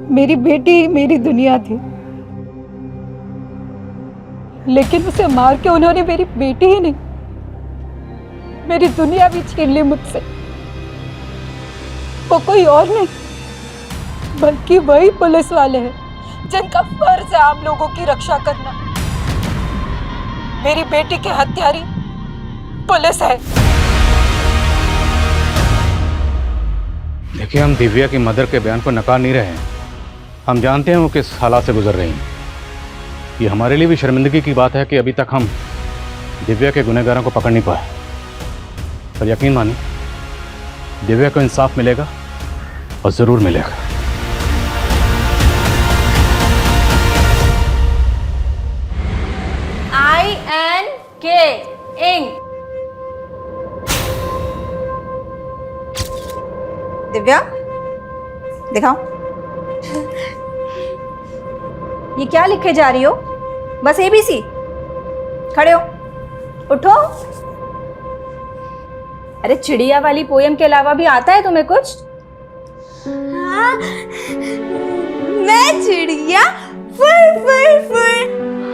मेरी बेटी ही मेरी दुनिया थी, लेकिन उसे मार के उन्होंने मेरी बेटी ही नहीं, मेरी दुनिया भी छीन ली मुझसे। वो कोई और नहीं बल्कि वही पुलिस वाले हैं जिनका फर्ज है आप लोगों की रक्षा करना। मेरी बेटी के हत्यारी पुलिस है। देखिए, हम दिव्या की मदर के बयान को नकार नहीं रहे हैं। हम जानते हैं वो किस हालात से गुजर रही हैं। ये हमारे लिए भी शर्मिंदगी की बात है कि अभी तक हम दिव्या के गुनहगारों को पकड़ नहीं पाए। पर यकीन मानिए, दिव्या को इंसाफ मिलेगा और जरूर मिलेगा। INK ink. दिव्या दिखाओ, ये क्या लिखे जा रही हो? बस ABC? खड़े हो, उठो। अरे चिड़िया वाली पोयम के अलावा भी आता है तुम्हें कुछ? हाँ, मैं चिड़िया फुर फुर फुर,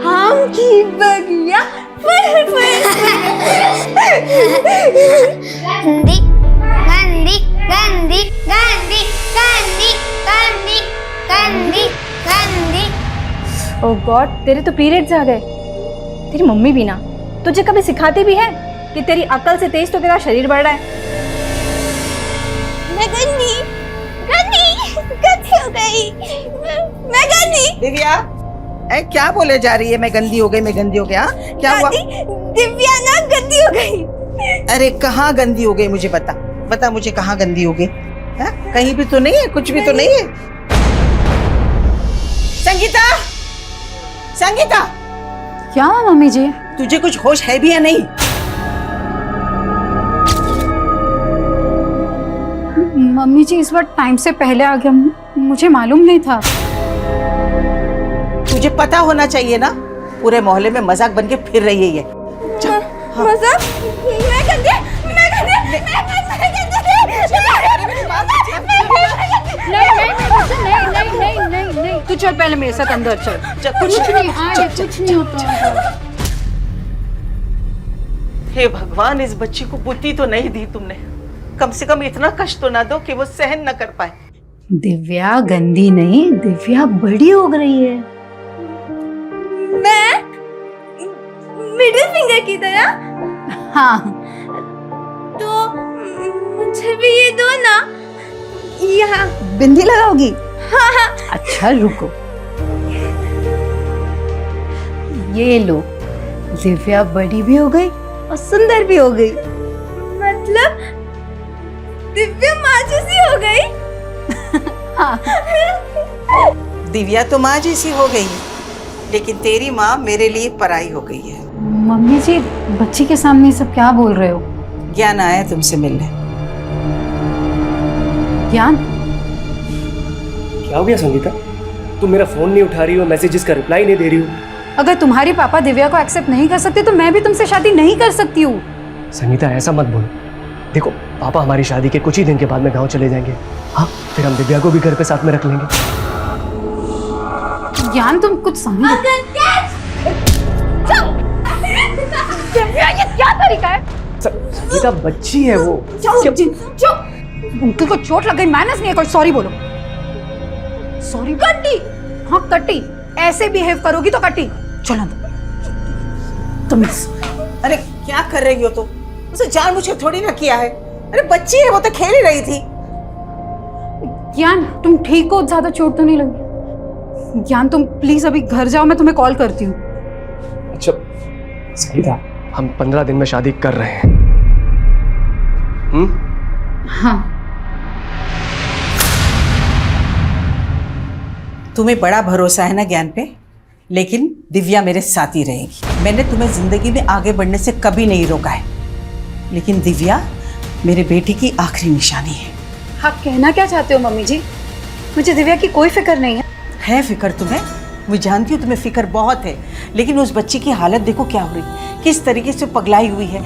हम की बगिया फुर फुर। गंदी गंदी गंदी गंदी गंदी गंदी गंदी गंदी। ओह गॉड, तेरे तो पीरियड्स आ गए। तेरी मम्मी भी ना तुझे कभी सिखाती भी है कि तेरी अकल से तेज तो तेरा शरीर बढ़ रहा है। मैं गंदी गंदी गंदी हो गई, मैं गंदी। दिव्या, क्या बोले जा रही है? मैं गंदी हो गई, मैं गंदी हो गया? क्या हुआ? दिव्या ना गंदी हो गई। अरे कहाँ गंदी हो गई? मुझे बता मुझे, कहाँ गंदी हो गई? कहीं भी तो नहीं है, कुछ भी तो नहीं है। संगीता, संगीता, क्या हुआ मम्मी जी? तुझे कुछ होश है भी या नहीं? मम्मी जी इस बार टाइम से पहले आ गया, मुझे मालूम नहीं था। तुझे पता होना चाहिए ना, पूरे मोहल्ले में मजाक बन के फिर रही है ये। मजाक? मैं गंदी, मैं गंदी, मैं नहीं, तू चल पहले मेरे साथ अंदर चल। कुछ नहीं होता। हे भगवान, इस बच्ची को बुद्धि तो नहीं दी तुमने। कम से कम इतना कष्ट तो ना दो कि वो सहन न कर पाए। दिव्या गंदी नहीं, दिव्या बड़ी हो रही है। मैं मिडिल फिंगर की तरह? हाँ, तो मुझे भी ये दो ना। यहाँ बिंदी लगाओगी? हाँ हाँ। अच्छा रुको, ये लो। दिव्या बड़ी भी हो गई और सुंदर भी हो गई। मतलब दिव्या माँ जैसी हो गई? हाँ। दिव्या तो माँ जैसी हो गई, लेकिन तेरी माँ मेरे लिए पराई हो गई है। मम्मी जी, बच्ची के सामने सब क्या बोल रहे हो? ज्ञान आया तुमसे मिलने। ज्ञान? क्या हो गया संगीता? तुम मेरा फोन नहीं उठा रही हो, मैसेजेस का रिप्लाई नहीं दे रही हो। अगर तुम्हारे पापा दिव्या को एक्सेप्ट नहीं कर सकते तो मैं भी तुमसे शादी नहीं कर सकती हूँ। संगीता ऐसा मत बोलो। देखो, पापा हमारी शादी के कुछ ही दिन के बाद में गांव चले जाएंगे। हाँ, फिर हम दिव्या को भी घर पे साथ में रख लेंगे। ज्ञान, तुम कुछ समझो। दिव्या, ये क्या तरीका है? संगीता बच्ची है वो। चुप। अंकल को चोट लग गई, मैनर्स नहीं है कोई। सॉरी बोलो। सॉरी कट्टी। हाँ कट्टी, ऐसे बिहेव करोगी तो कट्टी। चलो तुम। अरे क्या कर रही हो तुम? उसे जानबूझ थोड़ी ना किया है। अरे बच्ची है, वो तो खेल ही रही थी। ज्ञान, तुम ठीक हो? ज्यादा चोट तो नहीं लगी? ज्ञान, तुम प्लीज अभी घर जाओ, मैं तुम्हें कॉल करती हूँ। अच्छा संगीता, हम 15 दिन में शादी कर रहे हैं। हाँ। तुम्हें बड़ा भरोसा है ना ज्ञान पे, लेकिन दिव्या मेरे साथ ही रहेगी। मैंने तुम्हें जिंदगी में आगे बढ़ने से कभी नहीं रोका है, लेकिन दिव्या मेरे बेटे की आखिरी निशानी है। आप कहना क्या चाहते हो मम्मी जी? मुझे दिव्या की कोई फिक्र नहीं है। फिक्र तुम्हें? मैं जानती हूँ तुम्हें फिक्र बहुत है, लेकिन उस बच्ची की हालत देखो क्या हो रही, किस तरीके से पगलाई हुई है।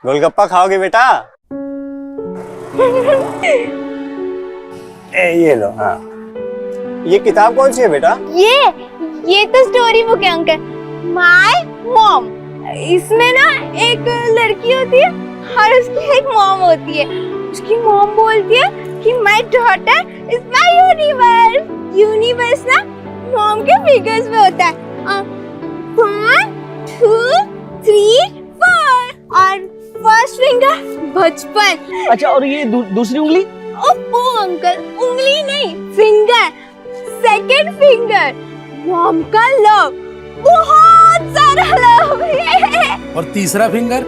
गोलगप्पा खाओगे बेटा? ये लो। हाँ, ये किताब कौन सी है बेटा? ये तो स्टोरी बुक है अंकल। My mom. इसमें ना एक लड़की होती है और उसकी एक मॉम होती है। उसकी मॉम बोलती है कि my daughter is my universe. Universe ना मॉम के फिगर्स में होता है। 1 2 3 4 और फर्स्ट फिंगर बचपन। अच्छा, और ये दूसरी उंगली? ओप्पो अंकल, उंगली नहीं, फिंगर। सेकंड फिंगर मॉम का लव, बहुत सारा लव। और तीसरा फिंगर?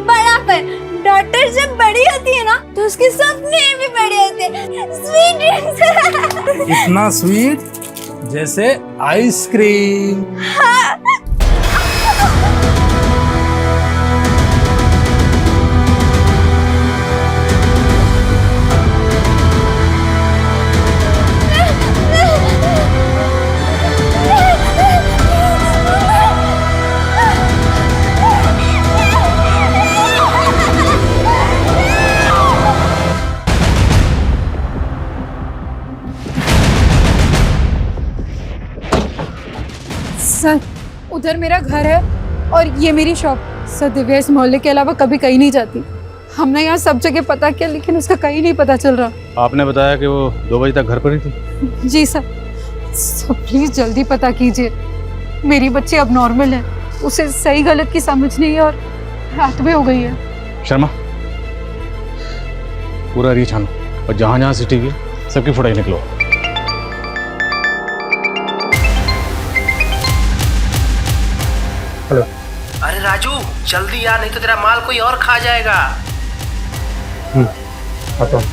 बड़ापन। डॉटर जब बड़ी होती है ना तो उसके सपने भी बड़े होते हैं। Sweet dreams. इतना स्वीट जैसे आइसक्रीम। सर, उधर मेरा घर है और ये मेरी शॉप। सर, दिव्या इस मोहल्ले के अलावा कभी कहीं नहीं जाती। हमने यहाँ सब जगह पता किया लेकिन उसका कहीं नहीं पता चल रहा। आपने बताया कि वो 2 बजे तक घर पर ही थी? जी सर। प्लीज जल्दी पता कीजिए। मेरी बच्ची अब नॉर्मल है, उसे सही गलत की समझ नहीं है और रात में हो गई है। शर्मा, पूरा एरिया छानो और जहाँ जहाँ सीसीटीवी है सबकी फुटेज निकलो। अरे राजू, जल्दी यार, नहीं तो तेरा माल कोई और खा जाएगा। आता हूँ।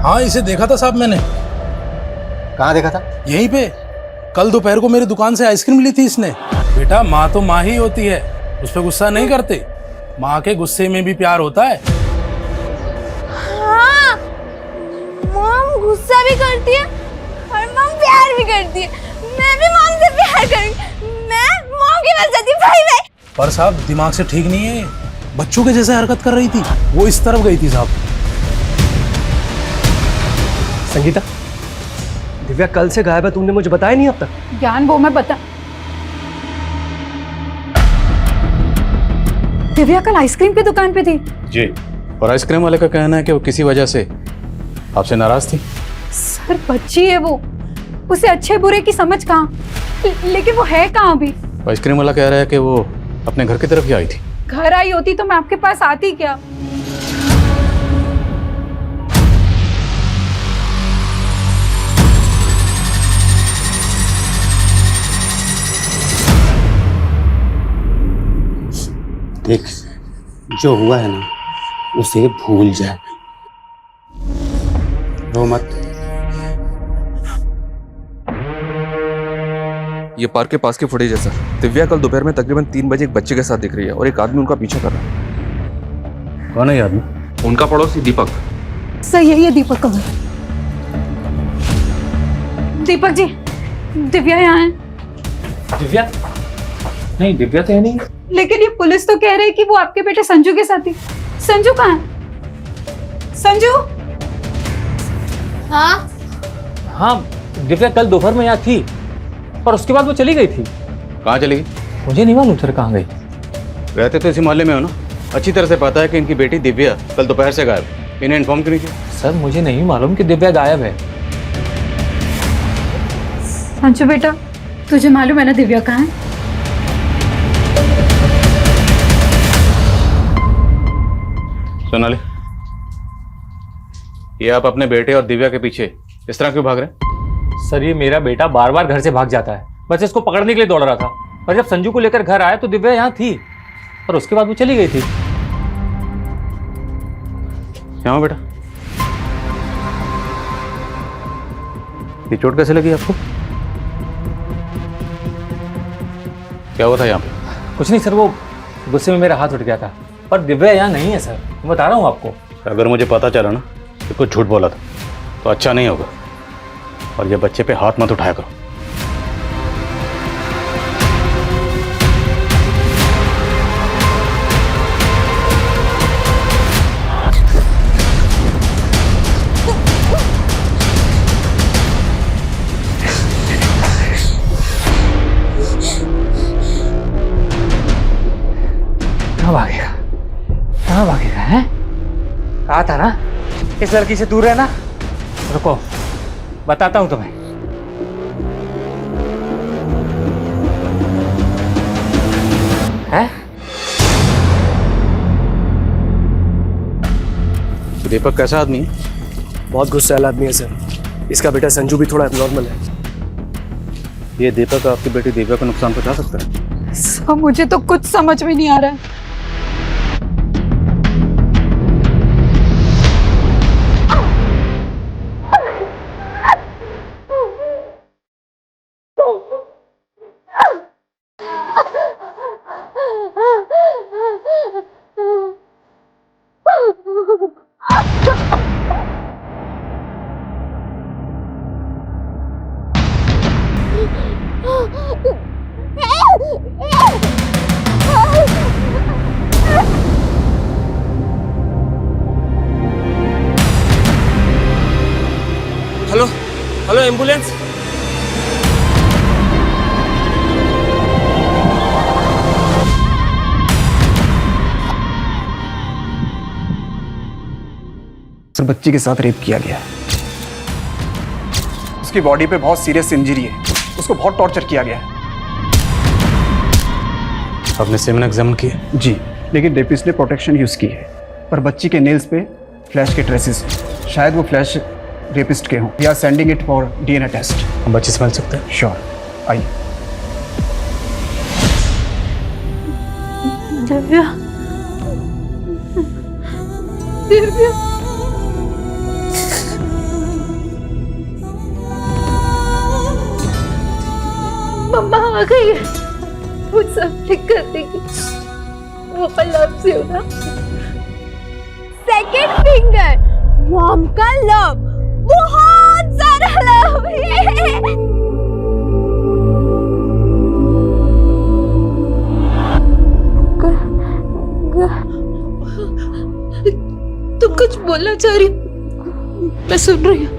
हाँ, इसे देखा था साहब मैंने। कहाँ देखा था? यहीं पे। कल दोपहर को मेरी दुकान से आइसक्रीम ली थी इसने। बेटा, माँ तो माँ ही होती है, उस पर गुस्सा नहीं करते। माँ के गुस्से में भी प्यार होता है। हाँ, मॉम गुस्सा भी करती है और मॉम प्यार भी करती है। मैं भी मॉम से प्यार करूंगी। मैं मॉम की बस जाती। Bye bye. पर साहब, दिमाग से ठीक नहीं है, बच्चों के जैसे हरकत कर रही थी। वो इस तरफ गई थी साहब। संगीता, दिव्या कल से गायब है, तुमने मुझे बताया नहीं अब तक। ज्ञान, वो मैं बता। दिव्या कल आइसक्रीम की दुकान पे थी। जी। और आइसक्रीम वाले का कहना है कि वो किसी वजह से आपसे नाराज थी। सर, बच्ची है वो, उसे अच्छे बुरे की समझ कहाँ। लेकिन वो है कहाँ अभी? आइसक्रीम वाला कह रहा है कि वो अपने घर की तरफ ही आई थी। घर आई होती तो मैं आपके पास आती क्या? देख, जो हुआ है ना उसे भूल जाए, रो मत। ये पार्क के पास की फुटेज है सर। दिव्या कल दोपहर में तकरीबन 3 बजे एक बच्चे के साथ दिख रही है और एक आदमी उनका पीछा कर रहा है। कौन है ये आदमी? उनका पड़ोसी दीपक। सर, यही है दीपक का घर। दीपक जी, दिव्या यहाँ है। दिव्या? नहीं, दिव्या तो है नहीं। लेकिन ये पुलिस तो कह रही है कि वो आपके बेटे संजू के साथ थी। संजू कहाँ है? संजू? हाँ हाँ, दिव्या कल दोपहर में यहाँ थी और उसके बाद वो चली गई थी। कहाँ चली गई? मुझे नहीं मालूम सर कहाँ गई। रहते तो इसी मोहल्ले में हो ना, अच्छी तरह से पता है कि इनकी बेटी दिव्या कल दोपहर से गायब। इन्हें इन्फॉर्म क्यों नहीं किया? सर मुझे नहीं मालूम कि दिव्या गायब है। संजू बेटा, तुझे मालूम है ना दिव्या कहाँ है? सोनाली, ये आप अपने बेटे और दिव्या के पीछे इस तरह क्यों भाग रहे हैं? सर ये मेरा बेटा बार बार घर से भाग जाता है, बस इसको पकड़ने के लिए दौड़ रहा था। और जब संजू को लेकर घर आया तो दिव्या यहाँ थी और उसके बाद वो चली गई थी। यहाँ बेटा, ये चोट कैसे लगी आपको? क्या हुआ था यहाँ पे? कुछ नहीं सर, वो गुस्से में मेरा हाथ उठ गया था, पर दिव्या यहाँ नहीं है सर, मैं बता रहा हूँ आपको। अगर मुझे पता चला ना कि कुछ झूठ बोला था तो अच्छा नहीं होगा, और ये बच्चे पे हाथ मत उठाया करो। कहाँ भागेगा, कहाँ भागेगा है? कहा था ना इस लड़की से दूर रहना। रुको बताता हूं तुम्हें। है? दीपक कैसा आदमी है? बहुत गुस्सैल आदमी है सर। इसका बेटा संजू भी थोड़ा एबनॉर्मल है। ये दीपक आपकी बेटी दिव्या को नुकसान पहुंचा सकता है? मुझे तो कुछ समझ में नहीं आ रहा है। Hello hello, ambulance. सर बच्ची के साथ रेप किया गया। उसकी बॉडी पे बहुत सीरियस इंजरी है, उसको बहुत टॉर्चर किया गया है। आपने सेवन एग्जामिन किया? जी, लेकिन रेपिस्ट ने प्रोटेक्शन यूज की है, पर बच्ची के नेल्स पे फ्लैश के ट्रेसेस हैं। शायद वो फ्लैश रेपिस्ट के हों। We are sending it for DNA test. हम बच्चे समझ सकते हैं? श्योर, आइए। दिव्या, दिव्या, मम्मा आ गई है, वो सब ठीक कर देगी। वो लव से होना। सेकंड फिंगर, मॉम का लव, बहुत सारा लव है। तुम कुछ बोलना चाह रही? मैं सुन रही हूँ।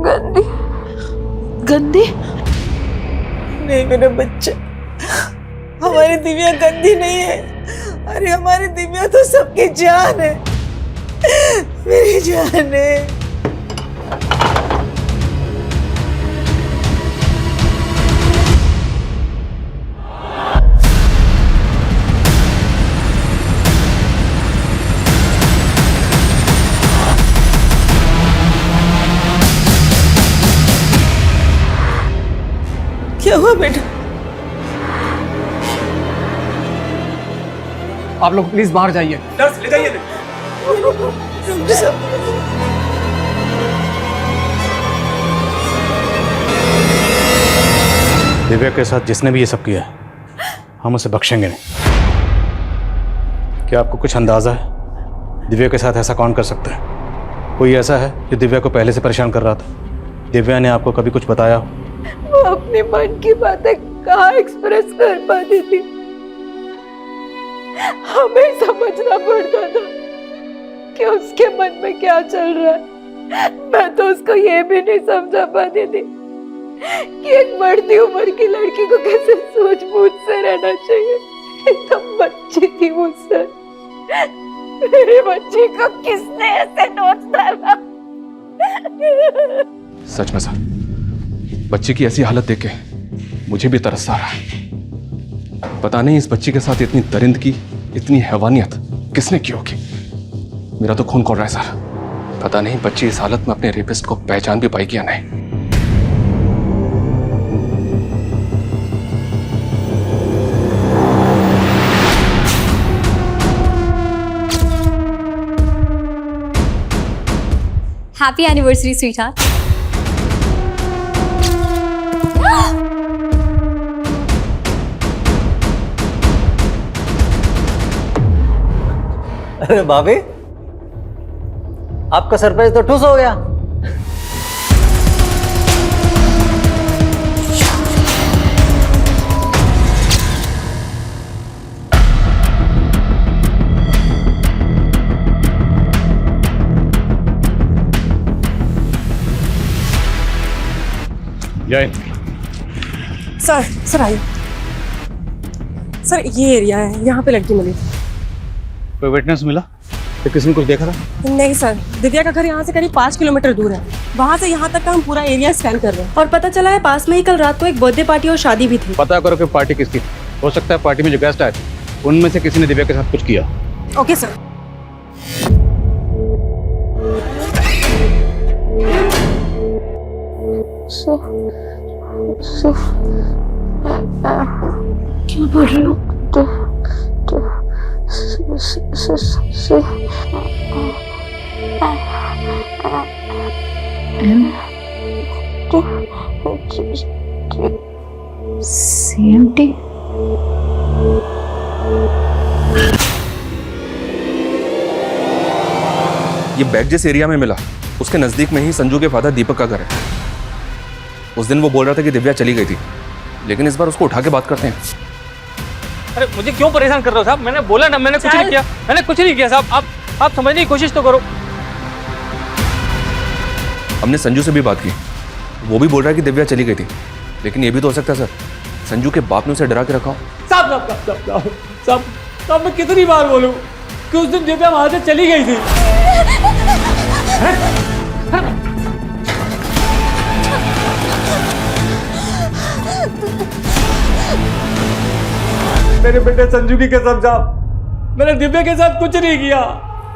गंदी गंदी? नहीं मेरा बच्चा, हमारी दिव्या गंदी नहीं है। अरे हमारी दिव्या तो सबकी जान है, मेरी जान है। क्या हुआ बेटा? आप लोग प्लीज बाहर जाइए। नर्स ले जाइए। दिव्या के साथ जिसने भी ये सब किया है हम उसे बख्शेंगे नहीं। क्या आपको कुछ अंदाजा है दिव्या के साथ ऐसा कौन कर सकता है? कोई ऐसा है जो दिव्या को पहले से परेशान कर रहा था? दिव्या ने आपको कभी कुछ बताया हो? वो अपने मन की बातें कहाँ एक्सप्रेस कर पाती थी। हमें समझना पड़ता था कि उसके मन में क्या चल रहा है। मैं तो उसको ये भी नहीं समझा पाती थी कि एक बढ़ती उम्र की लड़की को कैसे सूझबूझ से रहना चाहिए। एकदम बच्ची थी मुझसे। मेरे बच्ची को किसने ऐसे नोच डाला? सच में सर, बच्ची की ऐसी हालत देख के मुझे भी तरस आ रहा है। पता नहीं इस बच्ची के साथ इतनी दरिंदगी, इतनी हैवानियत किसने की होगी। मेरा तो खून खौल रहा है सर। पता नहीं बच्ची इस हालत में अपने रेपिस्ट को पहचान भी पाएगी या नहीं। Happy anniversary sweetheart. अरे भाभी, आपका सरप्राइज तो ठुस हो गया। जय सर आइए। सर ये एरिया है, यहाँ पे लड़की मिली थी। कोई विटनेस मिला? तो किसी ने कुछ देखा था? नहीं सर, दिव्या का घर यहाँ से करीब 5 किलोमीटर दूर है। वहाँ से यहाँ तक का हम पूरा एरिया स्कैन कर रहे हैं और पता चला है पास में ही कल रात को एक बर्थडे पार्टी और शादी भी थी। पता करो कि पार्टी किसकी थी। हो सकता है पार्टी में जो गेस्ट आए थे उनमें से किसी ने दिव्या के साथ कुछ किया। Okay sir. क्या बोल रही हो? CMT? ये बैग जिस एरिया में मिला उसके नजदीक में ही संजू के फादर दीपक का घर है। उस दिन वो बोल रहा था कि दिव्या चली गई थी, लेकिन इस बार उसको उठा के बात करते हैं। अरे मुझे क्यों परेशान कर रहे हो साहब? मैंने बोला ना, मैंने कुछ नहीं किया। मैंने कुछ नहीं किया साहब। आप समझने की कोशिश तो करो। हमने संजू से भी बात की, वो भी बोल रहा है कि दिव्या चली गई थी, लेकिन ये भी तो हो सकता है सर संजू के बाप ने उसे डरा के रखा हो। साहब मैं कितनी बार बोलूं कि उस दिन दिव्या वहां से चली गई थी। मेरे बेटे संजू की कसम साहब, मैंने दिव्या के साथ कुछ नहीं किया।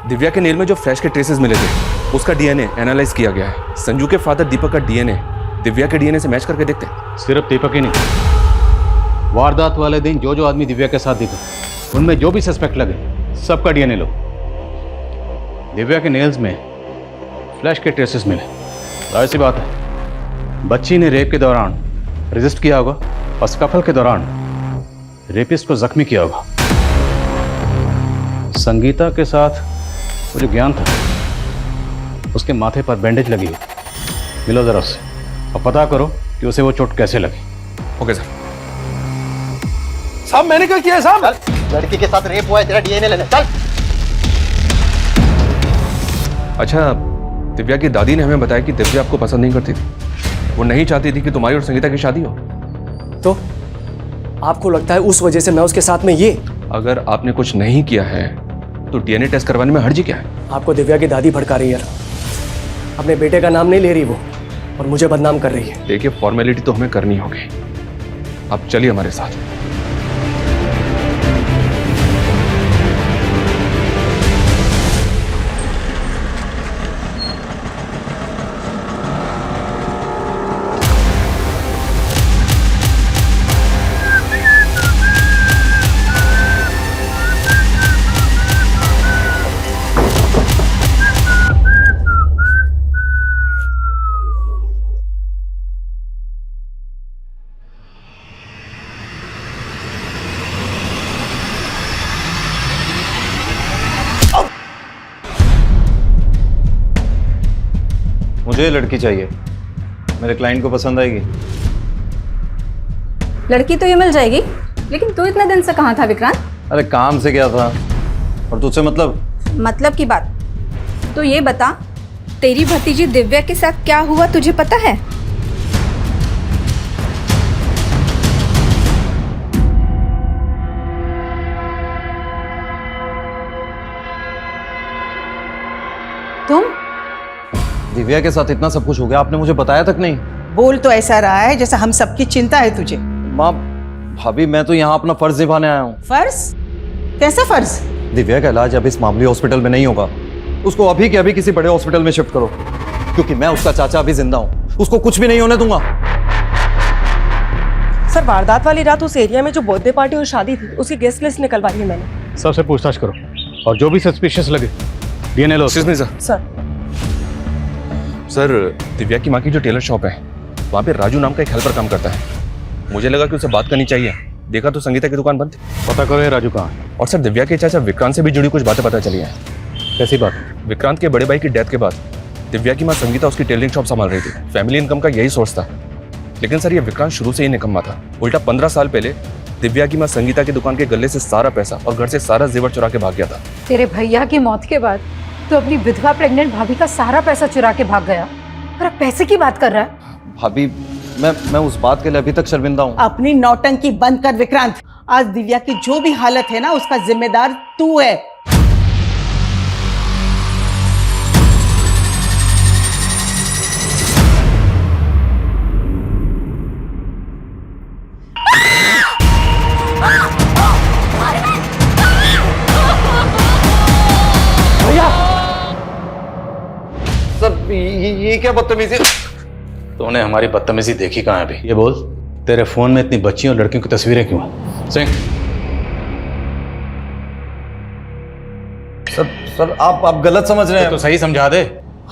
दिव्या के नेल में जो फ्लैश के ट्रेसेस मिले थे उसका डीएनए एनालाइज किया गया है। संजू के फादर दीपक का डीएनए दिव्या के डीएनए से मैच करके देखते हैं। सिर्फ दीपक ही नहीं, वारदात वाले दिन जो आदमी दिव्या के साथ दिखे उनमें जो भी सस्पेक्ट लगे सबका डीएनए लो। दिव्या के नेल्स में फ्लैश के ट्रेसेस मिले। जाहिर सी बात है बच्ची ने रेप के दौरान रेजिस्ट किया होगा और स्कफल के दौरान रेपिस्ट को जख्मी किया होगा। संगीता के साथ वो जो ज्ञान था उसके माथे पर बैंडेज लगी है। मिलो जरा उससे और पता करो कि उसे वो चोट कैसे लगी। Okay sir. साहब मैंने क्या किया है साहब? लड़की के साथ रेप हुआ है, तेरा डीएनए लेने चल। अच्छा, दिव्या की दादी ने हमें बताया कि दिव्या आपको पसंद नहीं करती थी। वो नहीं चाहती थी कि तुम्हारी और संगीता की शादी हो। तो आपको लगता है उस वजह से मैं उसके साथ में ये? अगर आपने कुछ नहीं किया है तो डीएनए टेस्ट करवाने में हर्जी क्या है? आपको दिव्या की दादी भड़का रही है, अपने बेटे का नाम नहीं ले रही वो और मुझे बदनाम कर रही है। देखिए फॉर्मेलिटी तो हमें करनी होगी, आप चलिए हमारे साथ। मुझे लड़की चाहिए, मेरे क्लाइंट को पसंद आएगी। लड़की तो ये मिल जाएगी, लेकिन तू इतने दिन से कहाँ था विक्रांत? अरे काम से क्या था, और तुझसे मतलब की बात तो ये बता, तेरी भतीजी दिव्या के साथ क्या हुआ तुझे पता है? तुम? दिव्या के साथ इतना सब कुछ हो गया, आपने मुझे बताया तक नहीं। बोल तो ऐसा रहा है जैसा हम सबकी चिंता है तुझे। माँ, भाभी, मैं तो यहाँ अपना फर्ज निभाने आया हूँ। फर्ज? कैसा फर्ज? दिव्या का इलाज अब इस मामूली हॉस्पिटल में नहीं होगा, उसको अभी के अभी किसी बड़े हॉस्पिटल में शिफ्ट करो, क्योंकि मैं उसका चाचा अभी जिंदा हूँ, उसको कुछ भी नहीं होने दूंगा। सर, वारदात वाली रात उस एरिया में जो बर्थडे पार्टी और शादी थी उसकी गेस्ट लिस्ट निकलवाई है मैंने। सबसे पूछताछ करो और जो भी सस्पिशियस लगे डीएनए लो। सर सर सर, दिव्या की माँ की जो टेलर शॉप है वहाँ पे राजू नाम का एक हेल्पर काम करता है। मुझे लगा कि उससे बात करनी चाहिए। देखा तो संगीता की दुकान बंद थी। पता करो ये राजू कहाँ है। और सर, दिव्या के चाचा विक्रांत से भी जुड़ी कुछ बातें पता चली हैं। कैसी बात? विक्रांत के बड़े भाई की डेथ के बाद दिव्या की माँ संगीता उसकी टेलरिंग शॉप संभाल रही थी। फैमिली इनकम का यही सोर्स था। लेकिन सर, ये विक्रांत शुरू से ही निकम्मा था। उल्टा 15 साल पहले दिव्या की माँ संगीता की दुकान के गले से सारा पैसा और घर से सारा जेवर चुरा के भाग गया था। तेरे भैया की मौत के बाद तो अपनी विधवा प्रेग्नेंट भाभी का सारा पैसा चुरा के भाग गया और अब पैसे की बात कर रहा है। भाभी, मैं उस बात के लिए अभी तक शर्मिंदा हूँ। अपनी नौटंकी बंद कर विक्रांत। आज दिव्या की जो भी हालत है ना, उसका जिम्मेदार तू है। सर, ये क्या बदतमीजी? तूने हमारी बदतमीजी देखी कहाँ है अभी? ये बोल, तेरे फोन में इतनी बच्चियों और लड़कियों की तस्वीरें क्यों हैं? सिंह। सर, आप गलत समझ रहे हैं। तो सही समझा दे।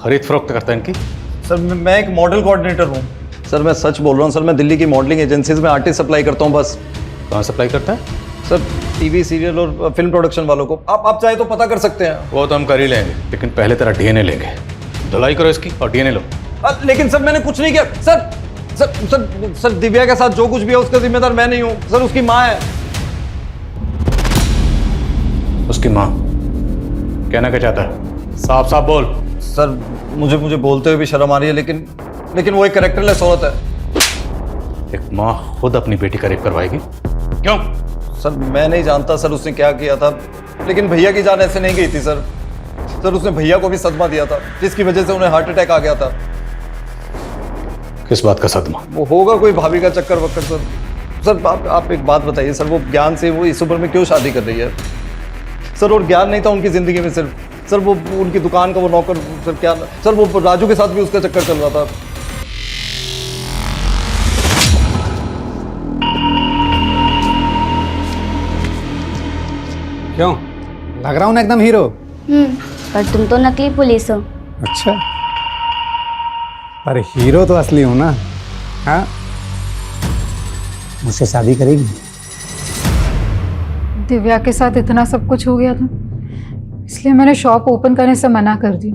खरीद फरोख्त करता है इनकी। सर, मैं एक मॉडल कोऑर्डिनेटर हूँ। सर, मैं सच बोल रहा हूँ। सर, मैं दिल्ली की मॉडलिंग एजेंसीज में आर्टिस्ट सप्लाई करता हूँ बस। कहाँ सप्लाई करता है? सर, टीवी सीरियल और फिल्म प्रोडक्शन वालों को। आप चाहे तो पता कर सकते हैं। वो तो हम कर ही लेंगे, लेकिन पहले तेरा डीएनए लेंगे। धुलाई करो इसकी और डीएनए लो। लेकिन सर, मैंने कुछ नहीं किया। सर, दिव्या के साथ जो कुछ भी है उसका जिम्मेदार मैं नहीं हूँ। सर, उसकी माँ है। उसकी माँ? कहना क्या चाहता है? साफ साफ बोल। सर, मुझे बोलते हुए भी शर्म आ रही है, लेकिन वो एक कैरेक्टरलेस औरत है। एक माँ खुद अपनी बेटी का रेप करवाएगी? क्यों? सर, मैं नहीं जानता सर उसने क्या किया था, लेकिन भैया की जान ऐसे नहीं गई थी सर। उसने भैया को भी सदमा दिया था, जिसकी वजह से उन्हें हार्ट अटैक आ गया था। किस बात का सदमा? वो होगा कोई भाभी का चक्कर वक्कर सर। सर, आप एक बात बताइए सर, वो ज्ञान से वो इस उम्र में क्यों शादी कर रही है सर? और ज्ञान नहीं था उनकी जिंदगी में सिर्फ सर, वो उनकी दुकान का वो नौकर सर, क्या सर, वो राजू के साथ भी उसका चक्कर चल रहा था। क्यों लग रहा हूँ ना एकदम हीरो? पर तुम तो नकली पुलिस हो। अच्छा, पर हीरो तो असली हूँ ना। हाँ, मुझसे शादी करेगी? दिव्या के साथ इतना सब कुछ हो गया था, इसलिए मैंने शॉप ओपन करने से मना कर दी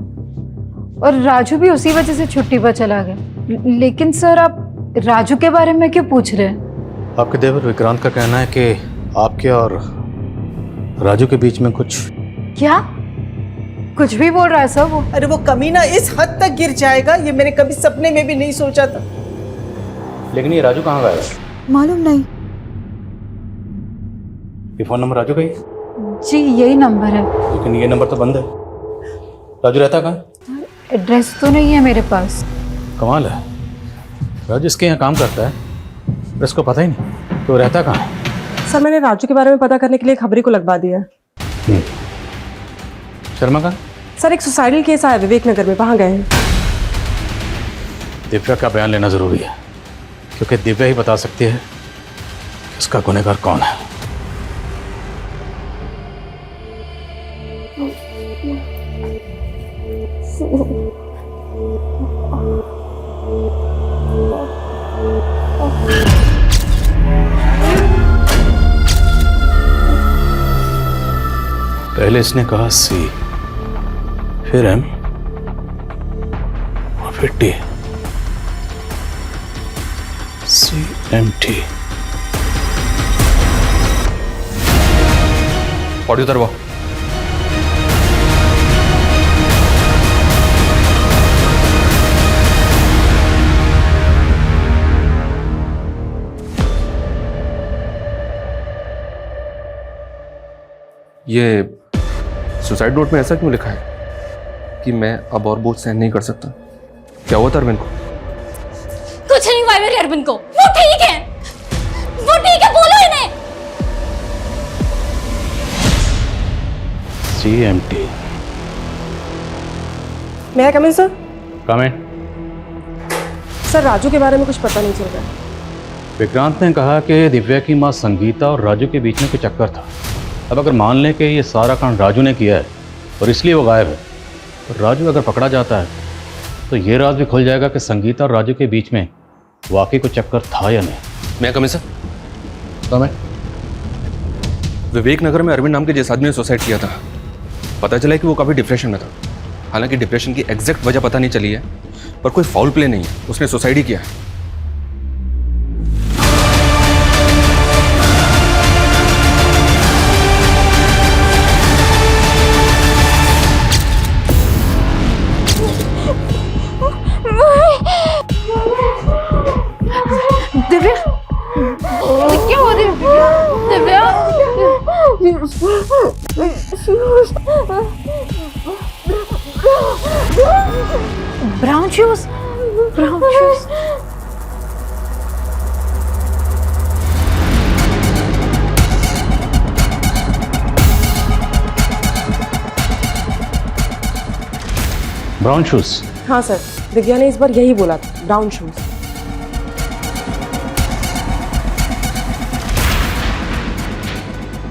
और राजू भी उसी वजह से छुट्टी पर चला गया। लेकिन सर, आप राजू के बारे में क्यों पूछ रहे हैं? आपके देवर विक्रांत का कहना है कि आपके और राजू के बीच में कुछ। क्या कुछ भी बोल रहा है सर वो? अरे वो कमीना इस हद तक गिर जाएगा ये मैंने कभी सपने में भी नहीं सोचा था। लेकिन ये राजू कहाँ गया? मालूम नहीं। ये फोन नंबर राजू का ही? जी यही नंबर है। लेकिन ये नंबर तो बंद है। राजू रहता कहाँ? एड्रेस तो नहीं है मेरे पास। कमाल है, राजू इसके यहाँ काम करता है, इसको पता ही नहीं तो रहता कहाँ है? सर, मैंने राजू के बारे में पता करने के लिए खबरी को लगवा दिया है। शर्मा का? सर, एक सुसाइडल केस आया विवेक नगर में, वहाँ गए हैं। दिव्या का बयान लेना जरूरी है, क्योंकि दिव्या ही बता सकती है कि उसका गुनहगार कौन है। पहले इसने कहा सी, फिर एम और फिर टी। CMT। ऑडियो उतरवाओ। ये सुसाइड नोट में ऐसा क्यों लिखा है कि मैं अब और बोझ सहन नहीं कर सकता? क्या हुआ था अरविंद को? कुछ नहीं हुआ मेरे अरविंद को, वो ठीक है, वो ठीक है, बोलो इन्हें। CMT। मैं कम इन सर? कमेंट। सर राजू के बारे में कुछ पता नहीं चल रहा है। विक्रांत ने कहा कि दिव्या की मां संगीता और राजू के बीच में कोई चक्कर था। अब अगर मान लें कि ये सारा कांड राजू ने किया है और इसलिए वो गायब है, तो राजू अगर पकड़ा जाता है तो ये राज भी खुल जाएगा कि संगीता और राजू के बीच में वाकई कोई चक्कर था या नहीं। मैं कम सर? कमेंट। विवेक नगर में अरविंद नाम के जिस आदमी ने सुसाइड किया था, पता चला कि वो काफ़ी डिप्रेशन में था। हालांकि डिप्रेशन की एग्जैक्ट वजह पता नहीं चली है, पर कोई फाउल प्ले नहीं है, उसने सुसाइड ही किया है। दिव्या, क्या हो रही है Divya? Brown shoes, brown shoes. Brown shoes? हाँ सर, दिव्या ने इस बार यही बोला था, ब्राउन शूज।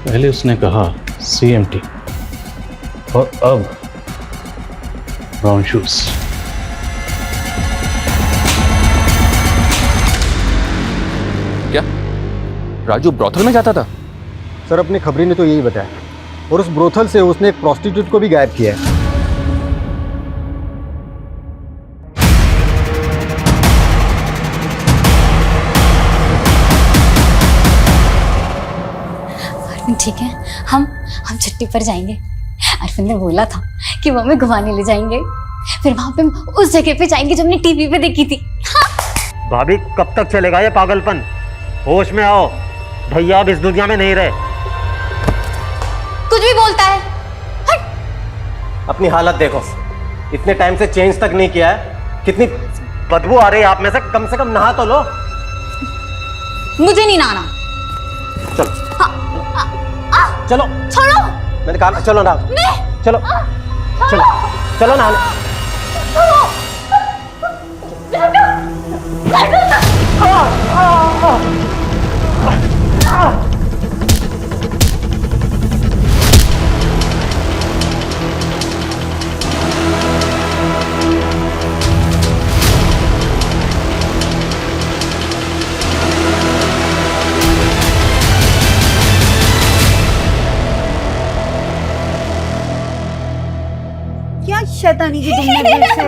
पहले उसने कहा CMT और अब ब्राउन शूज। क्या राजू ब्रोथल में जाता था? सर अपनी खबरी ने तो यही बताया, और उस ब्रोथल से उसने एक प्रोस्टिट्यूट को भी गायब किया है। ठीक है, हम छुट्टी पर जाएंगे। अरविंद ने बोला था कि वो हमें घुमाने ले जाएंगे, फिर वहां पे उस जगह पे जाएंगे जो हमने टीवी पे देखी थी। हाँ। भाभी कब तक चलेगा ये पागलपन? होश में आओ, भैया अब इस दुनिया में नहीं रहे। कुछ भी बोलता है। अपनी हालत देखो, इतने टाइम से चेंज तक नहीं किया है, कितनी बदबू आ रही है आप में से कम नहा तो लो। मुझे नहीं नहाना। चलो चलो, छोड़ो। मैंने कहा चलो ना, चलो चलो चलो नहाने। क्या शैतानी की तुमने दिल से?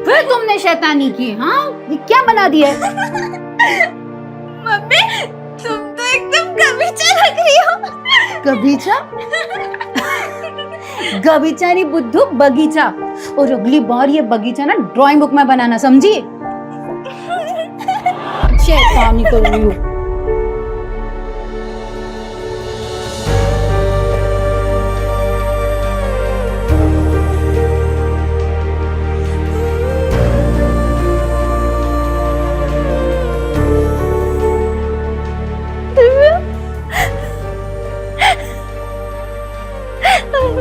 फिर तुमने शैतानी की? हाँ, ये क्या बना दिया है? मम्मी, तुम तो एकदम गबीचा लग रही हो। गबीचा? गबीचा नहीं बुद्धू, बगीचा। और अगली बार ये बगीचा ना ड्राइंग बुक में बनाना, समझी? शैतानी कर रही हो।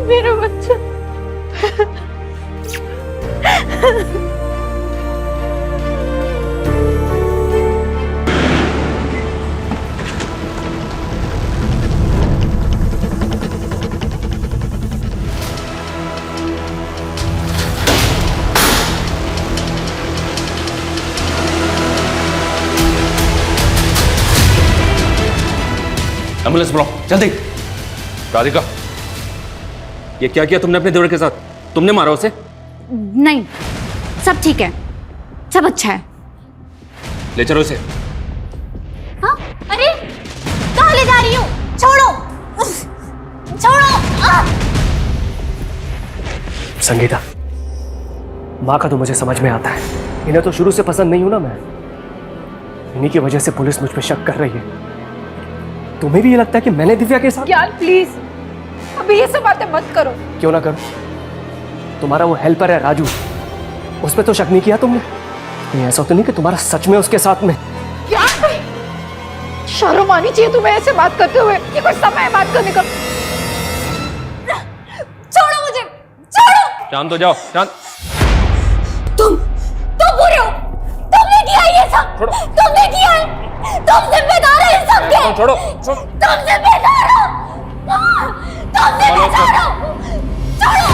मेरा बच्चा। एम्बुलेंस बुलाओ जल्दी। राधिका, ये क्या किया तुमने अपने देवर के साथ? तुमने मारा उसे? नहीं, सब ठीक है, सब अच्छा है। ले चलो इसे। हाँ? अरे कहाँ ले जा रही हो? छोड़ो, छोड़ो। संगीता, माँ का तो मुझे समझ में आता है, इन्हें तो शुरू से पसंद नहीं हूं ना मैं। इन्हीं की वजह से पुलिस मुझ पर शक कर रही है। तुम्हें भी ये लगता है कि मैंने दिव्या के साथ? यार प्लीज, अभी ये सब बातें मत करो। क्यों ना करो? तुम्हारा वो हेल्पर है राजू, उस पर तो शक नहीं किया तुमने? नहीं ऐसा तो नहीं कि तुम्हारा सच में उसके साथ में? क्या शर्म आनी चाहिए तुम्हें ऐसे बात करते हुए। ये कोई समय है बात करने का? छोड़ो मुझे, छोड़ो। शांत हो जाओ, शांत। तुम बुरे हो, तुमने किया ये सब, तुमने किया है, तुम जिम्मेदार हो इन सब के। छोड़ो, तुम जिम्मेदार हो, तुम जिम्मेदार हो, छोड़ो।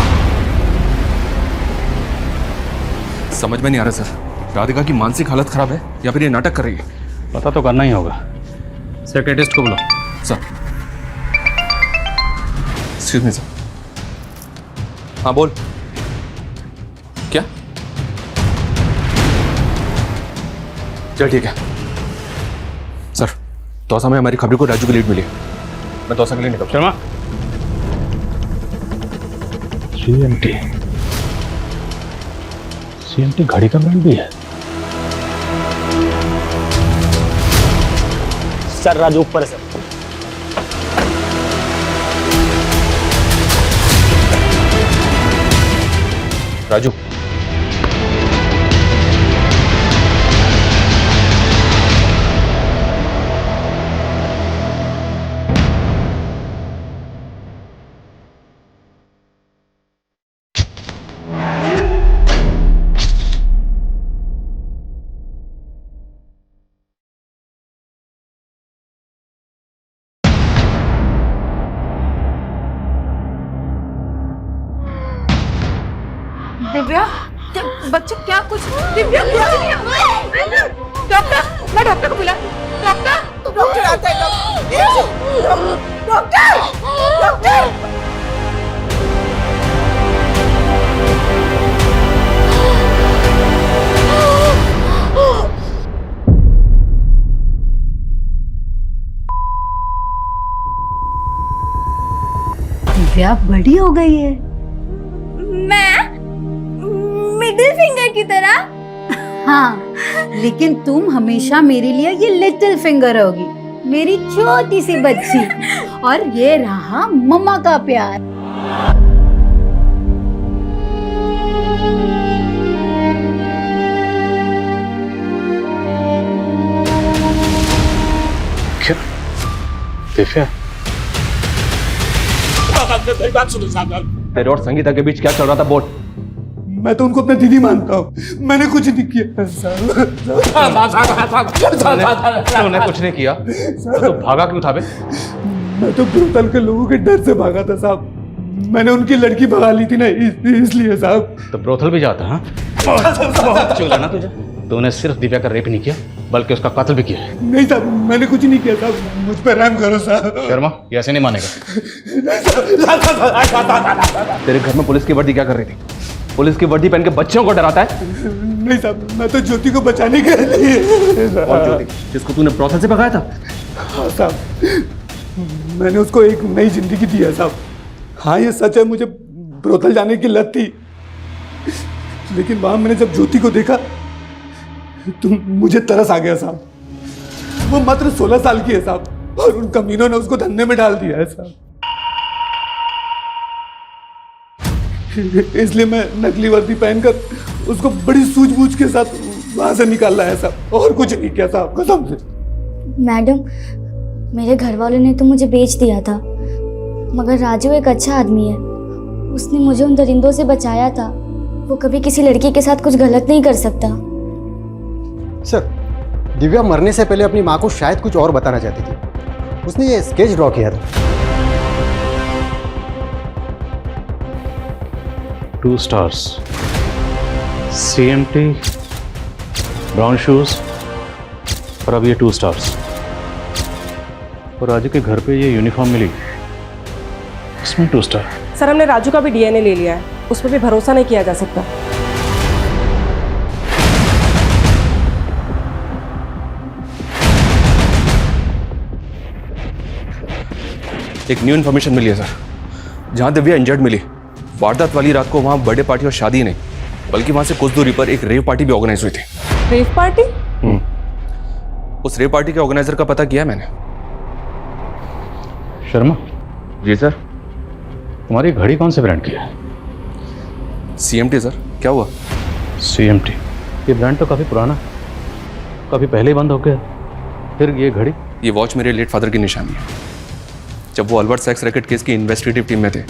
समझ में नहीं आ रहा सर, राधिका की मानसिक हालत खराब है या फिर ये नाटक कर रही है? पता तो करना ही होगा। सेक्रेटरिस्ट को बुलाओ। Sir, excuse me sir. हाँ बोल। क्या? चल ठीक है सर। तौसा में हमारी खबरी को राजू की लीड मिली है। मैं तौसा के लिए निकल। शर्मा, सीएमटी घड़ी का ब्रांड भी है। सर राजू ऊपर है सर। राजू, दिव्या, बच्चे क्या कुछ? दिव्या कुछ नहीं है। डॉक्टर, मैं डॉक्टर को बुला। डॉक्टर, डॉक्टर आता है। Doctor, doctor. दिव्या बड़ी हो गई है। मैं मिडिल फिंगर की तरह? हाँ, लेकिन तुम हमेशा मेरे लिए ये लिटिल फिंगर होगी, मेरी छोटी सी बच्ची। और ये रहा मम्मा का प्यार। क्या दिव्या? तेरे और संगीता के बीच क्या चल रहा था बोल? मैं तो उनको अपना दीदी मानता हूँ, मैंने कुछ नहीं किया। तूने कुछ नहीं किया तो भागा क्यों था बे? मैं तो ब्रोतल के लोगों के डर से भागा था साहब। मैंने उनकी लड़की भगा ली थी ना, इसलिए साहब। तो ब्रोथल भी जाता? हाँ, चल ना तुझे। तूने सिर्फ दिव्या का रेप नहीं किया बल्कि उसका कत्ल भी किया है। नहीं साहब, मैंने कुछ नहीं किया साहब, मुझ पर रहम करो साहब। शर्मा, ये ऐसे नहीं मानेगा। तेरे घर में पुलिस की वर्दी क्या कर रही थी? पुलिस की वर्दी पहन के बच्चों को डराता है? नहीं साहब, मैं तो ज्योति को बचाने के लिए। और ज्योति जिसको तूने ब्रोथल से भगाया था? हाँ साहब, मैंने उसको एक नई जिंदगी दी है साहब। हाँ ये सच है, मुझे ब्रोथल जाने की लत थी, लेकिन वहां मैंने जब ज्योति को देखा तो मुझे तरस आ गया साहब। वो मात्र 16 साल की है साहब, और उन कमीनों ने उसको धंधे में डाल दिया है साहब। इसलिए मैं नकली वर्दी पहनकर उसको बड़ी सूझबूझ के साथ वहां से निकाल लाया साहब, और कुछ नहीं किया साहब, कसम से। मैडम, मेरे घर वालों ने तो मुझे बेच दिया था, मगर राजू एक अच्छा आदमी है। उसने मुझे उन दरिंदों से बचाया था। वो कभी किसी लड़की के साथ कुछ गलत नहीं कर सकता। सर, दिव्या मरने से पहले अपनी माँ को शायद कुछ और बताना चाहती थी। उसने ये स्केच ड्रॉ किया था। 2 stars, CMT, ब्राउन शूज, और अब ये 2 stars। और राजू के घर पे ये यूनिफॉर्म मिली, इसमें 2 स्टार। सर हमने राजू का भी डीएनए ले लिया है, उस पर भी भरोसा नहीं किया जा सकता। एक न्यू इन्फॉर्मेशन मिली है सर। जहां दिव्या इंजर्ड मिली, वारदात वाली रात को वहां बर्थडे पार्टी और शादी नहीं, बल्कि वहां से कुछ दूरी पर एक रेव पार्टी भी ऑर्गेनाइज हुई थी। Rave party? उस रेव पार्टी के ऑर्गेनाइजर का पता किया मैंने। शर्मा जी सर। तुम्हारी घड़ी कौन से ब्रांड की है? CMT सर, क्या हुआ? CMT, ये ब्रांड तो काफ़ी पुराना है, काफ़ी पहले ही बंद हो गया। फिर ये घड़ी? ये वॉच मेरे लेट फादर की निशानी है। जब वो अल्बर्ट सेक्स रैकेट केस की इन्वेस्टिगेटिव टीम में थे,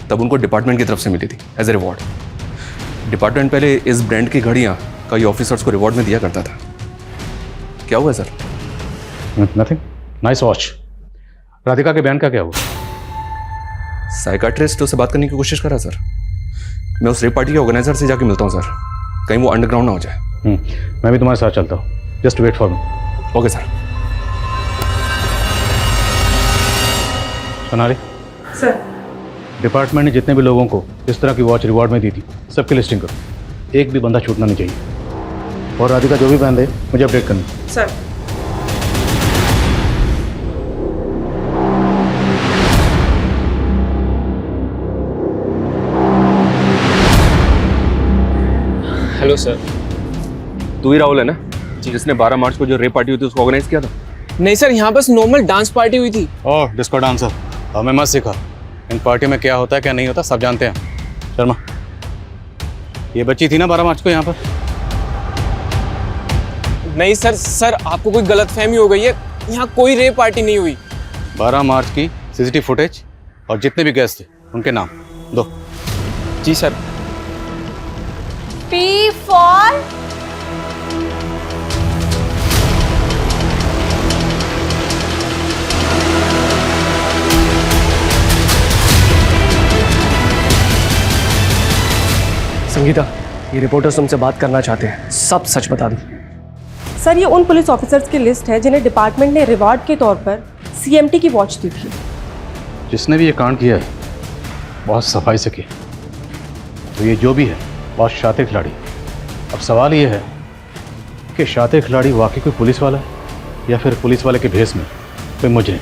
तब उनको डिपार्टमेंट की तरफ से मिली थी एज ए रिवॉर्ड। डिपार्टमेंट पहले इस ब्रांड की घड़ियाँ कई ऑफिसर्स को रिवॉर्ड में दिया करता था। क्या हुआ sir? Nothing, nice watch. Radhika के बयान का क्या हुआ? साइकाट्रिस्ट उससे बात करने की कोशिश कर रहा सर। मैं उस रेप पार्टी के ऑर्गेनाइजर से जाके मिलता हूँ सर, कहीं वो अंडरग्राउंड ना हो जाए। मैं भी तुम्हारे साथ चलता हूँ, just wait for me. Okay sir. Sonali sir, department ने जितने भी लोगों को इस तरह की वॉच रिवॉर्ड में दी थी, सबकी लिस्टिंग करो। एक भी बंदा छूटना नहीं चाहिए। और राधिका जो भी बयान दे मुझे अपडेट करना। सर। हेलो सर, तू ही राहुल है ना जिसने 12 मार्च को जो रेप पार्टी हुई थी उसको ऑर्गेनाइज किया था? नहीं सर, यहाँ बस नॉर्मल डांस पार्टी हुई थी। ओह, डिस्को डांसर, हमें मत सिखा। इन पार्टी में क्या होता है क्या नहीं होता सब जानते हैं। शर्मा, ये बच्ची थी ना 12 मार्च को यहाँ पर? नहीं सर, आपको कोई गलतफहमी हो गई है, यहाँ कोई रेप पार्टी नहीं हुई। 12 मार्च की CCTV फुटेज और जितने भी गेस्ट थे उनके नाम दो। जी सर। P for संगीता, ये रिपोर्टर्स तुमसे बात करना चाहते हैं, सब सच बता दो। सर, ये उन पुलिस ऑफिसर्स की लिस्ट है जिन्हें डिपार्टमेंट ने रिवॉर्ड के तौर पर CMT की वॉच दी थी। जिसने भी ये कांड किया है बहुत सफाई से किया, तो ये जो भी है बहुत शातिर खिलाड़ी। अब सवाल ये है कि शातिर खिलाड़ी वाकई कोई पुलिस वाला है या फिर पुलिस वाले के भेस में कोई मुजरिम।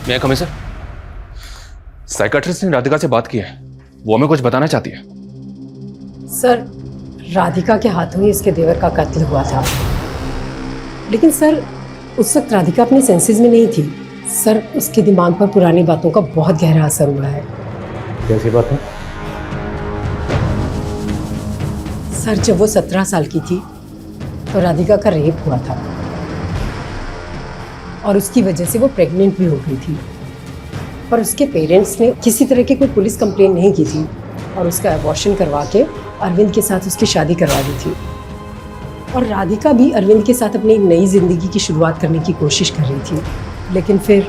मैं कमी सर, साइकाट्रिस्ट ने राधिका से बात की है, वो हमें कुछ बताना चाहती है। सर, राधिका के हाथों ही इसके देवर का कत्ल हुआ था, लेकिन सर उस वक्त राधिका अपने सेंसेस में नहीं थी। सर, उसके दिमाग पर पुरानी बातों का बहुत गहरा असर हुआ है। कैसी बात है? सर, जब वो 17 साल की थी तो राधिका का रेप हुआ था और उसकी वजह से वो प्रेग्नेंट भी हो गई थी, पर उसके पेरेंट्स ने किसी तरह की कोई पुलिस कंप्लेंट नहीं की थी और उसका अबॉर्शन करवा के अरविंद के साथ उसकी शादी करवा दी थी। और राधिका भी अरविंद के साथ अपनी नई ज़िंदगी की शुरुआत करने की कोशिश कर रही थी, लेकिन फिर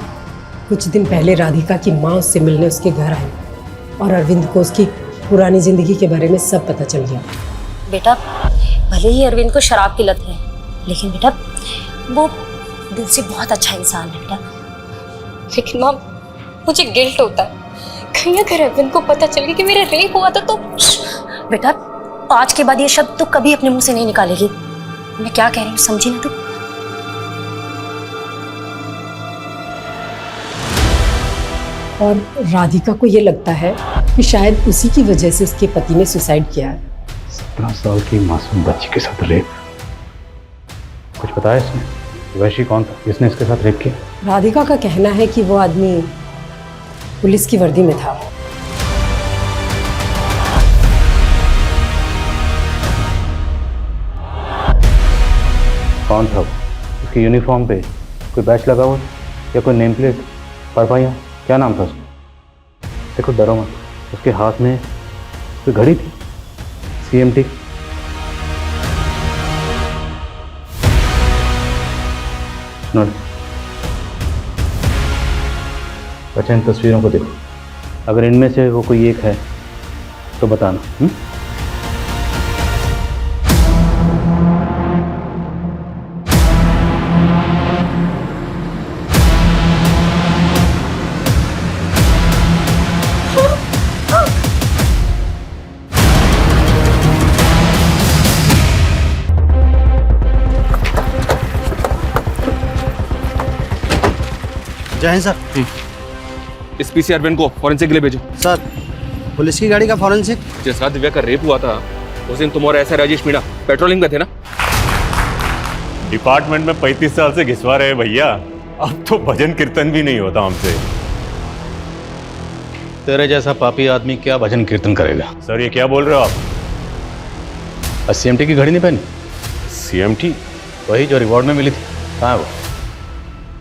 कुछ दिन पहले राधिका की माँ उससे मिलने उसके घर आई और अरविंद को उसकी पुरानी ज़िंदगी के बारे में सब पता चल गया। बेटा, भले ही अरविंद को शराब की लत है, लेकिन बेटा वो दिल से बहुत अच्छा इंसान है बेटा। लेकिन माँ, मुझे गिल्ट होता है, कहीं अगर अरविंद को पता चल गया कि मेरा रेप हुआ था तो। बेटा, आज के बाद ये शब्द तो कभी अपने मुंह से नहीं निकालेगी। मैं क्या कह रही हूँ समझी ना तू? और राधिका को ये लगता है कि शायद उसी की वजह से उसके पति ने सुसाइड किया है। 17 साल की मासूम बच्ची के साथ रेप। कुछ बताया इसने? वैशी कौन था जिसने इसके साथ रेप किया? राधिका का कहना है कि वो आदमी पुलिस की वर्दी में था। कौन था वो? उसकी यूनिफॉर्म पे कोई बैच लगा हुआ या कोई नेम प्लेट पढ़ पाया? क्या नाम था उसका? देखो, डरो मत, उसके हाथ में कोई घड़ी थी, CMT। अच्छा, इन तस्वीरों को देखो, अगर इनमें से वो कोई एक है तो बताना। जय हिंद सर। इस PC अरविंद को फॉरेंसिक के लिए भेजो। सर, पुलिस की गाड़ी का फॉरेंसिक? जिस रात दिव्या का रेप हुआ था उस दिन तुम और ऐसा राजेश मीणा पेट्रोलिंग में थे ना? डिपार्टमेंट में 35 साल से घिसवा रहे भैया, अब तो भजन कीर्तन भी नहीं होता हमसे। तेरे जैसा पापी आदमी क्या भजन कीर्तन करेगा? सर ये क्या बोल रहे हो आप? CMT की घड़ी नहीं पहनी? CMT? वही जो रिवॉर्ड में मिली थी, कहाँ है वो?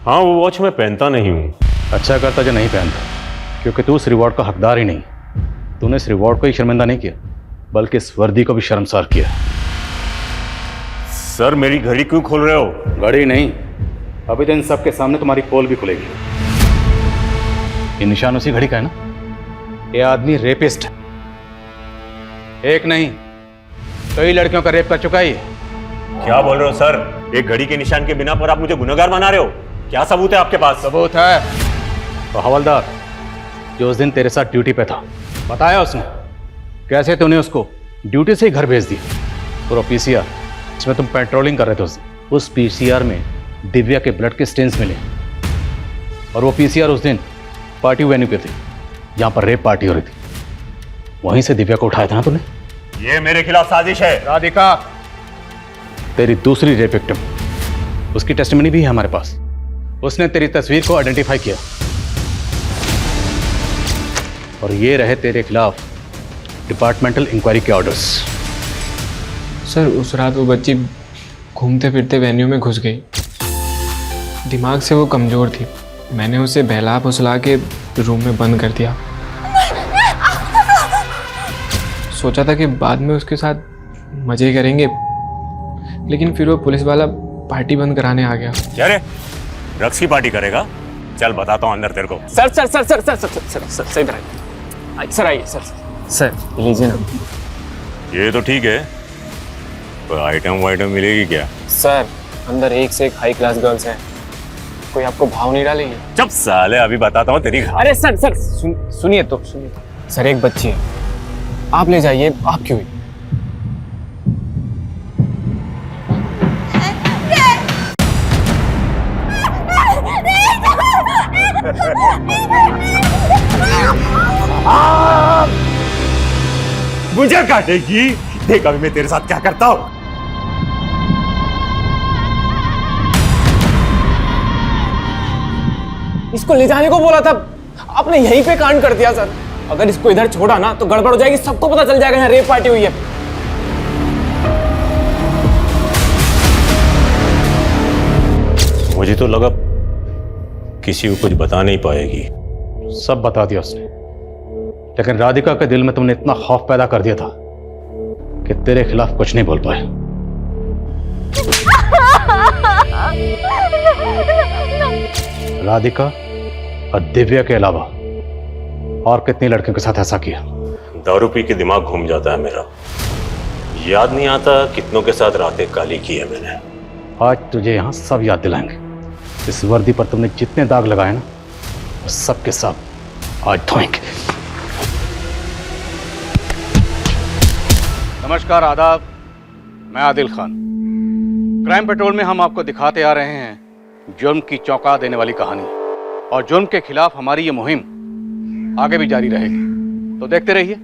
हाँ वो वॉच मैं पहनता नहीं हूँ। अच्छा करता जो नहीं पहनता, क्योंकि तू उस रिवॉर्ड का हकदार ही नहीं। तूने इस रिवॉर्ड को ही शर्मिंदा नहीं किया, बल्कि इस वर्दी को भी शर्मसार किया। सर मेरी घड़ी क्यों खोल रहे हो? घड़ी नहीं, अभी तो इन सबके सामने तुम्हारी पोल भी खुलेगी। ये निशान उसी घड़ी का है ना? ये आदमी रेपिस्ट है, एक नहीं कई लड़कियों का रेप कर चुका ही है। क्या बोल रहे हो सर? एक घड़ी के निशान के बिना पर आप मुझे गुनहगार बना रहे हो? क्या सबूत है आपके पास? सबूत है। तो हवलदार जो उस दिन तेरे साथ ड्यूटी पे था, बताया उसने कैसे तूने उसको ड्यूटी से ही घर भेज दिया? और PCR जिसमें तुम पेट्रोलिंग कर रहे थे उस PCR में दिव्या के ब्लड के स्टेन्स मिले। और वो PCR उस दिन पार्टी वेन्यू पे थी, जहां पर रेप पार्टी हो रही थी। वहीं से दिव्या को उठाया था ना तूने? ये मेरे खिलाफ साजिश है। राधिका तेरी दूसरी रेप विक्टिम, उसकी टेस्टिमनी भी है हमारे पास। उसने तेरी तस्वीर को आइडेंटिफाई किया और ये रहे तेरे खिलाफ डिपार्टमेंटल इंक्वायरी के ऑर्डर्स। सर उस रात वो बच्ची घूमते फिरते वेन्यू में घुस गई। दिमाग से वो कमज़ोर थी। मैंने उसे बहला फुसला के रूम में बंद कर दिया। सोचा था कि बाद में उसके साथ मज़े करेंगे, लेकिन फिर वो पुलिस वाला पार्टी बंद कराने आ गया। क्या रे, ड्रग्स की पार्टी करेगा? चल बताता हूँ अंदर तेरे को। Sir sir sir sir sir sir sir sir sir इधर आइए सर, आइए सर। सर लीजिए ना। ये तो ठीक है, पर आइटम वाइटम मिलेगी क्या? सर अंदर एक से एक हाई क्लास गर्ल्स हैं, कोई आपको भाव नहीं डालेगी? चुप साले, अभी बताता हूँ तेरी। अरे सर सर सुनिए तो सुनिए। सर एक बच्ची है, आप ले जाइए। आप क्यों? मुझे काटेगी? देख अभी मैं तेरे साथ क्या करता हूँ। इसको ले जाने को बोला था, आपने यहीं पे कांड कर दिया सर। अगर इसको इधर छोड़ा ना तो गड़बड़ हो जाएगी, सबको पता चल जाएगा यहाँ रेप पार्टी हुई है। मुझे तो लगा किसी को कुछ बता नहीं पाएगी। सब बता दिया उसने, लेकिन राधिका के दिल में तुमने इतना खौफ पैदा कर दिया था कि तेरे खिलाफ कुछ नहीं बोल पाए। राधिका और दिव्या के अलावा और कितनी लड़कियों के साथ ऐसा किया? दारू पी के दिमाग घूम जाता है मेरा, याद नहीं आता कितनों के साथ रातें काली की है मैंने। आज तुझे यहां सब याद दिलाएंगे। इस वर्दी पर तुमने जितने दाग लगाए ना, वो सब के सब आज धोएंगे। नमस्कार, आदाब, मैं आदिल खान। क्राइम पेट्रोल में हम आपको दिखाते आ रहे हैं जुर्म की चौंका देने वाली कहानी, और जुर्म के खिलाफ हमारी ये मुहिम आगे भी जारी रहेगी। तो देखते रहिए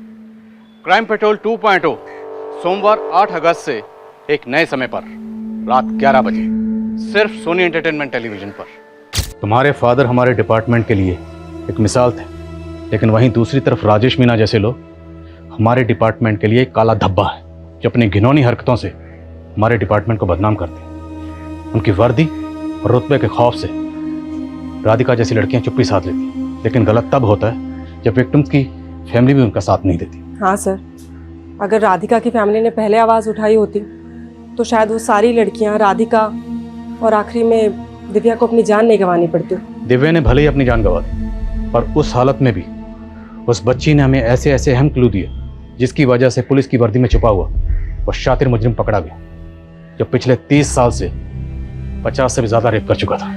क्राइम पेट्रोल 2.0 सोमवार 8 अगस्त से एक नए समय पर रात 11 बजे सिर्फ सोनी एंटरटेनमेंट टेलीविजन पर। तुम्हारे फादर हमारे डिपार्टमेंट के लिए एक मिसाल थे, लेकिन वहीं दूसरी तरफ राजेश मीना जैसे लोग हमारे डिपार्टमेंट के लिए एक काला धब्बा है, जो अपनी घिनौनी हरकतों से हमारे डिपार्टमेंट को बदनाम करते हैं। उनकी वर्दी और रुतबे के खौफ से राधिका जैसी लड़कियां चुप्पी साध लेती हैं, लेकिन गलत तब होता है जब विक्टिम्स की फैमिली भी उनका साथ नहीं देती। हाँ सर, अगर राधिका की फैमिली ने पहले आवाज़ उठाई होती तो शायद वो सारी लड़कियां राधिका और आखिरी में दिव्या को अपनी जान नहीं गंवानी पड़ती। दिव्या ने भले ही अपनी जान गंवा दी, पर उस हालत में भी उस बच्ची ने हमें ऐसे ऐसे अहम क्लू दिए, जिसकी वजह से पुलिस की वर्दी में छुपा हुआ वो शातिर मुजरिम पकड़ा गया, जो पिछले 30 साल से 50 से भी ज्यादा रेप कर चुका था।